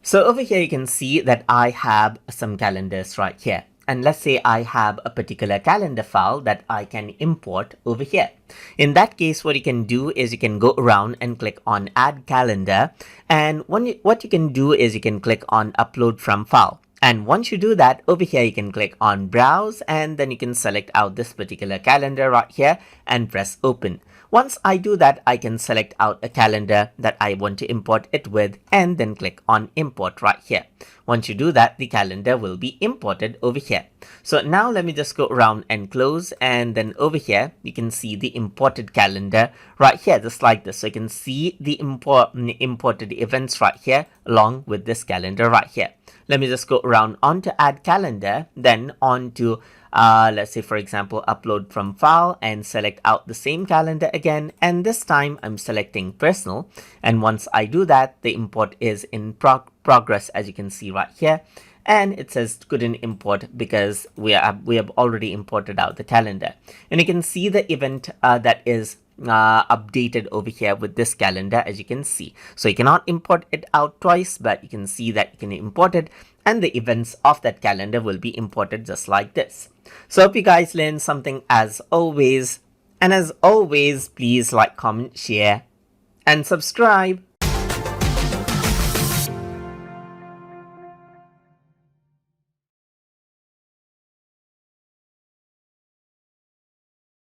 So over here, you can see that I have some calendars right here. And let's say I have a particular calendar file that I can import over here. In that case, what you can do is you can go around and click on Add Calendar. And what you can do is you can click on Upload from File. And once you do that, over here you can click on Browse, and then you can select out this particular calendar right here and press Open. Once I do that, I can select out a calendar that I want to import it with and then click on Import right here. Once you do that, the calendar will be imported over here. So now let me just go around and close, and then over here you can see the imported calendar right here, just like this. So you can see the imported events right here along with this calendar right here. Let me just go around onto Add Calendar, then onto let's say, for example, Upload from File, and select out the same calendar again. And this time I'm selecting Personal. And once I do that, the import is in progress, as you can see right here. And it says couldn't import because we have already imported out the calendar. And you can see the event that is updated over here with this calendar, as you can see. So you cannot import it out twice, but you can see that you can import it, and the events of that calendar will be imported just like this. So hope you guys learned something as always. And as always, please like, comment, share, and subscribe.